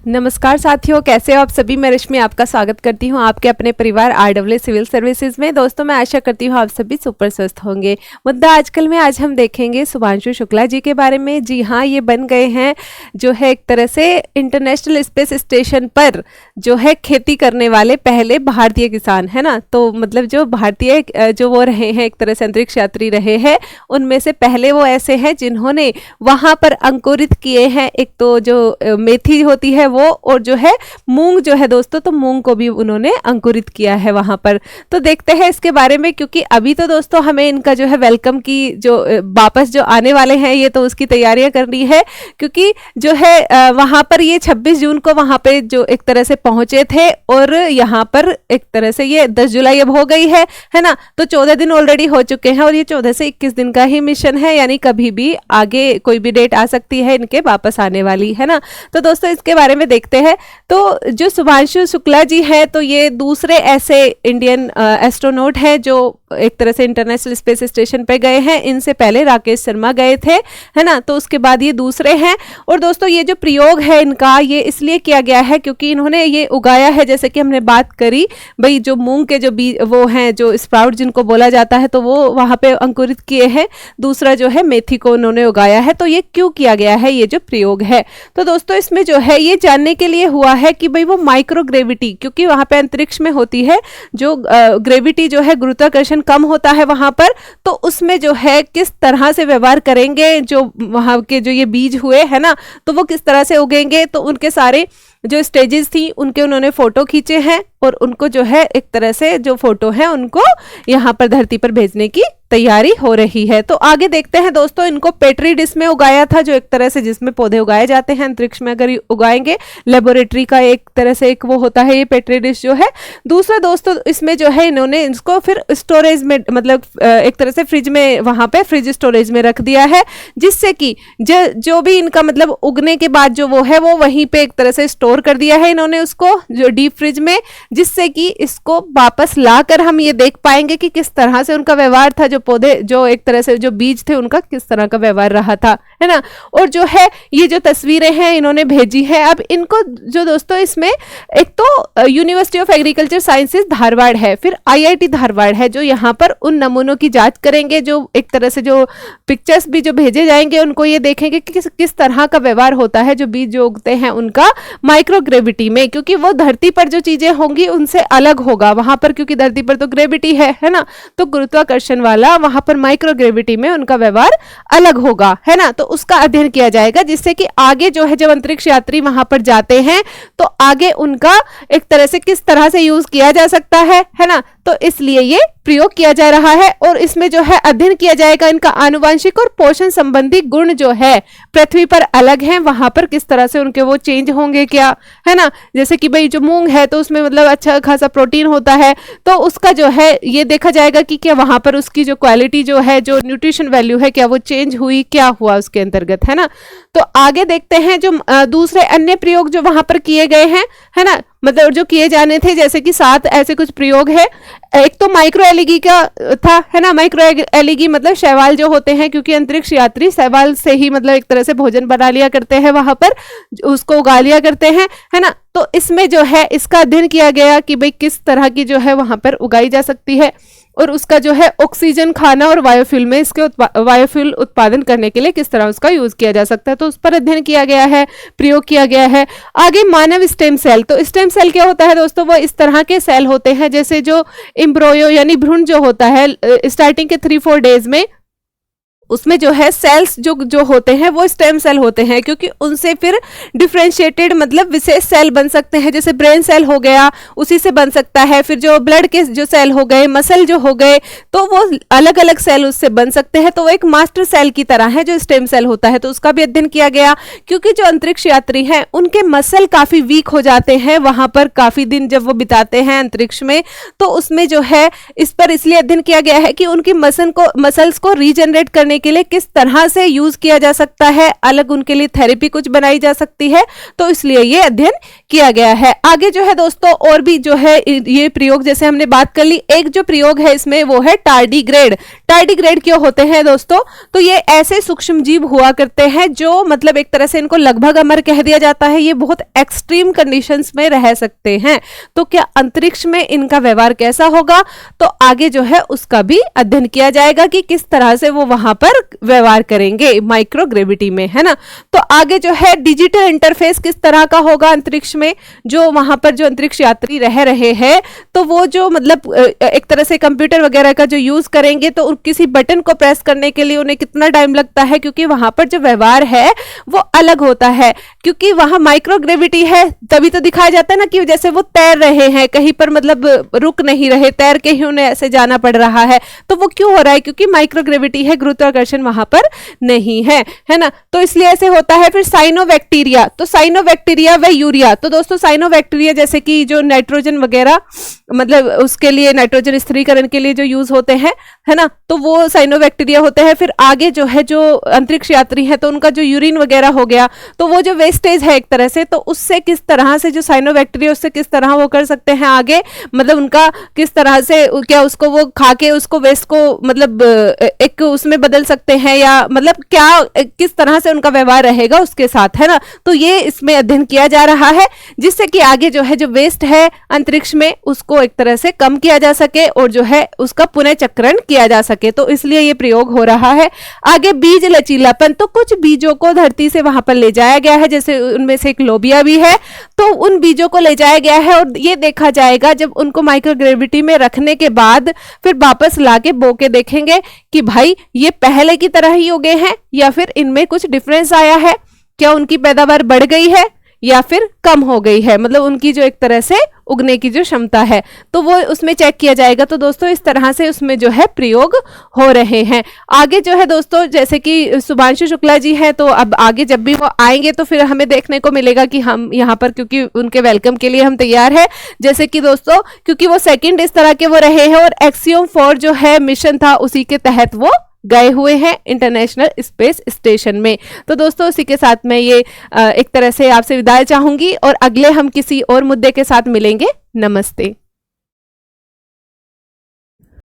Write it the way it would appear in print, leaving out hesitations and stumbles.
नमस्कार साथियों, कैसे हो आप सभी। मैं रश्मि आपका स्वागत करती हूं आपके अपने परिवार आरडब्ल्यू सिविल सर्विसेज में। दोस्तों, मैं आशा करती हूं आप सभी सुपर स्वस्थ होंगे। मुद्दा आजकल में आज हम देखेंगे शुभांशु शुक्ला जी के बारे में। जी हाँ, ये बन गए हैं जो है एक तरह से इंटरनेशनल स्पेस स्टेशन पर जो है खेती करने वाले पहले भारतीय किसान, है ना। तो मतलब जो भारतीय जो वो रहे हैं, एक तरह से अंतरिक्ष यात्री रहे हैं, उनमें से पहले वो ऐसे हैं जिन्होंने वहाँ पर अंकुरित किए हैं। एक तो जो मेथी होती है वो, और जो है मूंग जो है दोस्तों, तो मूंग को भी उन्होंने अंकुरित किया है वहां पर। तो देखते हैं इसके बारे में, क्योंकि अभी तो दोस्तों हमें इनका जो है वेलकम की जो वापस जो आने वाले हैं ये तो उसकी तैयारियां करनी है, क्योंकि जो है वहां पर ये 26 जून को वहां पे जो एक तरह से पहुंचे थे, और यहाँ पर एक तरह से ये 10 जुलाई अब हो गई है ना। तो 14 दिन ऑलरेडी हो चुके हैं, और ये 14 से 21 दिन का ही मिशन है, यानी कभी भी आगे कोई भी डेट आ सकती है इनके वापस आने वाली, है ना। तो दोस्तों इसके बारे में देखते हैं। तो जो शुभांशु शुक्ला जी है, तो ये दूसरे ऐसे इंडियन एस्ट्रोनॉट हैं जो एक तरह से इंटरनेशनल स्पेस स्टेशन पे गए हैं। इनसे पहले राकेश शर्मा गए थे, है ना। तो उसके बाद ये दूसरे हैं। और दोस्तों ये जो प्रयोग है इनका, ये इसलिए किया गया है क्योंकि इन्होंने ये उगाया है, जैसे कि हमने बात करी भाई, जो मूंग के जो बीज वो हैं, जो स्प्राउट जिनको बोला जाता है, तो वो वहां पे अंकुरित किए हैं। दूसरा जो है मेथी को उन्होंने उगाया है। तो ये क्यों किया गया है, ये जो प्रयोग है, तो दोस्तों इसमें जो है ये जानने के लिए हुआ है कि भाई वो माइक्रो ग्रेविटी, क्योंकि वहां पे अंतरिक्ष में होती है जो ग्रेविटी जो है, गुरुत्वाकर्षण कम होता है वहां पर, तो उसमें जो है किस तरह से व्यवहार करेंगे जो वहां के जो ये बीज हुए, है ना, तो वो किस तरह से उगेंगे। तो उनके सारे जो स्टेजेस थी उनके उन्होंने फोटो खींचे हैं, और उनको जो है एक तरह से जो फोटो है उनको यहाँ पर धरती पर भेजने की तैयारी हो रही है। तो आगे देखते हैं दोस्तों। इनको पेट्री डिश में उगाया था, जो एक तरह से जिसमें पौधे उगाए जाते हैं अंतरिक्ष में अगर उगाएंगे, लेबोरेटरी का एक तरह से एक वो होता है ये पेट्री डिश जो है। दूसरा दोस्तों इसमें जो है इन्होंने इसको फिर स्टोरेज में, मतलब एक तरह से फ्रिज में, वहां पे फ्रिज स्टोरेज में रख दिया है, जिससे कि जो भी इनका मतलब उगने के बाद जो वो है वो वहीं पे एक तरह से स्टोर कर दिया है इन्होंने उसको, जो डीप फ्रिज में, जिससे कि इसको वापस लाकर हम ये देख पाएंगे कि किस तरह से उनका व्यवहार था, जो पौधे जो एक तरह से जो बीज थे उनका किस तरह का व्यवहार रहा था, है ना। और जो है ये जो तस्वीरें हैं इन्होंने भेजी है। अब इनको जो दोस्तों इसमें एक तो university of agriculture sciences Dharwad है, फिर आईआईटी धारवाड़ है, जो यहाँ पर उन नमूनों की जांच करेंगे। जो एक तरह से जो पिक्चर्स भी जो भेजे जाएंगे उनको ये देखेंगे कि किस तरह का व्यवहार होता है जो बीज जो उगते हैं उनका माइक्रोग्रेविटी में, क्योंकि वो धरती पर जो चीजें होंगी उनसे अलग होगा वहां पर, क्योंकि धरती पर तो ग्रेविटी है ना, तो गुरुत्वाकर्षण वाला वहां पर माइक्रोग्रेविटी में उनका व्यवहार अलग होगा, है ना। तो उसका अध्ययन किया जाएगा, जिससे कि आगे जो है जब अंतरिक्ष यात्री वहां पर जाते हैं तो आगे उनका एक तरह से किस तरह से यूज किया जा सकता है ना। तो इसलिए ये प्रयोग किया जा रहा है, और इसमें जो है अध्ययन किया जाएगा इनका आनुवंशिक और पोषण संबंधी गुण जो है पृथ्वी पर अलग हैं, वहां पर किस तरह से उनके वो चेंज होंगे क्या, है ना। जैसे कि भाई जो मूंग है तो उसमें मतलब अच्छा खासा प्रोटीन होता है, तो उसका जो है ये देखा जाएगा कि क्या वहां पर उसकी जो क्वालिटी जो है, जो न्यूट्रिशन वैल्यू है, क्या वो चेंज हुई, क्या हुआ उसके अंतर्गत, है ना। तो आगे देखते हैं जो दूसरे अन्य प्रयोग जो वहां पर किए गए हैं, है ना, मतलब जो किए जाने थे, जैसे कि 7 ऐसे कुछ प्रयोग है। एक तो माइक्रो एलिगी का था, है ना। माइक्रो एलिगी मतलब शैवाल जो होते हैं, क्योंकि अंतरिक्ष यात्री शैवाल से ही मतलब एक तरह से भोजन बना लिया करते हैं वहां पर, उसको उगा लिया करते हैं, है ना। तो इसमें जो है इसका अध्ययन किया गया कि भाई किस तरह की जो है वहां पर उगाई जा सकती है, और उसका जो है ऑक्सीजन खाना और बायोफ्यूल में इसके बायोफ्यूल उत्पादन करने के लिए किस तरह उसका यूज किया जा सकता है। तो उस पर अध्ययन किया गया है, प्रयोग किया गया है। आगे मानव स्टेम सेल। तो स्टेम सेल क्या होता है दोस्तों, वो इस तरह के सेल होते हैं जैसे जो एम्ब्रियो यानी भ्रूण जो होता है स्टार्टिंग के 3-4 डेज में, उसमें जो है सेल्स जो होते हैं वो स्टेम सेल होते हैं, क्योंकि उनसे फिर डिफरेंशिएटेड मतलब विशेष सेल बन सकते हैं। जैसे ब्रेन सेल हो गया, उसी से बन सकता है। फिर जो ब्लड के जो सेल हो गए, मसल जो हो गए, तो वो अलग अलग सेल उससे बन सकते हैं। तो वो एक मास्टर सेल की तरह है जो स्टेम सेल होता है। तो उसका भी अध्ययन किया गया, क्योंकि जो अंतरिक्ष यात्री हैं उनके मसल काफी वीक हो जाते हैं वहां पर काफी दिन जब वो बिताते हैं अंतरिक्ष में। तो उसमें जो है इस पर इसलिए अध्ययन किया गया है कि उनकी मसल्स को रीजनरेट करने के लिए किस तरह से यूज किया जा सकता है, अलग उनके लिए थेरेपी कुछ बनाई जा सकती है, तो इसलिए ये अध्ययन किया गया है। आगे जो है दोस्तों और भी जो है ये प्रयोग जैसे हमने बात कर ली, एक जो प्रयोग है इसमें वो है टार्डीग्रेड। टार्डीग्रेड क्यों होते हैं दोस्तों? तो ये ऐसे सूक्ष्म जीव हुआ करते हैं जो मतलब एक तरह से इनको लगभग अमर कह दिया जाता है, ये बहुत एक्सट्रीम कंडीशंस में रह सकते हैं। तो क्या अंतरिक्ष में इनका व्यवहार कैसा होगा, तो आगे जो है उसका भी अध्ययन किया जाएगा कि किस तरह से वो वहां पर व्यवहार करेंगे माइक्रोग्रेविटी में, है ना। तो आगे जो है डिजिटल इंटरफेस किस तरह का होगा अंतरिक्ष में, जो वहां पर जो अंतरिक्ष यात्री रह रहे हैं तो वो जो मतलब एक तरह से कंप्यूटर वगैरह का जो यूज करेंगे तो किसी बटन को प्रेस करने के लिए उन्हें कितना टाइम लगता है, क्योंकि वहां पर जो व्यवहार है वो अलग होता है, क्योंकि वहां माइक्रोग्रेविटी है। तभी तो दिखाया जाता है ना कि जैसे वो तैर रहे हैं, कहीं पर मतलब रुक नहीं रहे, तैर के ही उन्हें ऐसे जाना पड़ रहा है। तो वो क्यों हो रहा है? क्योंकि माइक्रोग्रेविटी है, गुरुत्वाकर्षण वहां पर नहीं है, है ना। तो इसलिए ऐसे होता है। फिर साइनोबैक्टीरिया, तो साइनोबैक्टीरिया व यूरिया, तो दोस्तों साइनोबैक्टीरिया जैसे कि जो नाइट्रोजन वगैरह मतलब उसके लिए नाइट्रोजन स्थिरीकरण के लिए जो यूज होते हैं, है ना, तो वो साइनोबैक्टीरिया होते हैं। फिर आगे जो है जो अंतरिक्ष यात्री है तो उनका जो यूरिन वगैरह हो गया, तो वो जो वेस्टेज है एक तरह से, तो उससे किस तरह से जो साइनोबैक्टीरिया उससे किस तरह वो कर सकते हैं आगे, मतलब उनका किस तरह से क्या उसको वो खा के उसको वेस्ट को मतलब एक उसमें बदल सकते हैं, या मतलब क्या किस तरह से उनका व्यवहार रहेगा उसके साथ, है ना। तो ये इसमें अध्ययन किया जा रहा है जिससे कि आगे जो है जो वेस्ट है अंतरिक्ष में उसको एक तरह से कम किया जा सके और जो है उसका पुनः चक्रण किया जा सके। तो इसलिए ये प्रयोग हो रहा है। आगे बीज लचीलापन, तो कुछ बीजों को धरती से वहां पर ले जाया गया है, जैसे उनमें से एक लोबिया भी है, तो उन बीजों को ले जाया गया है और ये देखा जाएगा जब उनको माइक्रोग्रेविटी में रखने के बाद फिर वापस लाके बो के देखेंगे कि भाई ये पहले की तरह ही उगे हैं या फिर इनमें कुछ डिफरेंस आया है, क्या उनकी पैदावार बढ़ गई है या फिर कम हो गई है, मतलब उनकी जो एक तरह से उगने की जो क्षमता है, तो वो उसमें चेक किया जाएगा। तो दोस्तों इस तरह से उसमें जो है प्रयोग हो रहे हैं। आगे जो है दोस्तों जैसे कि शुभांशु शुक्ला जी हैं, तो अब आगे जब भी वो आएंगे तो फिर हमें देखने को मिलेगा कि हम यहाँ पर क्योंकि उनके वेलकम के लिए हम तैयार है। जैसे कि दोस्तों क्योंकि वो सेकंड इस तरह के वो रहे हैं और एक्सियोम 4 जो है मिशन था उसी के तहत वो गए हुए हैं इंटरनेशनल स्पेस स्टेशन में। तो दोस्तों इसी के साथ मैं ये एक तरह से आपसे विदाई चाहूंगी और अगले हम किसी और मुद्दे के साथ मिलेंगे। नमस्ते।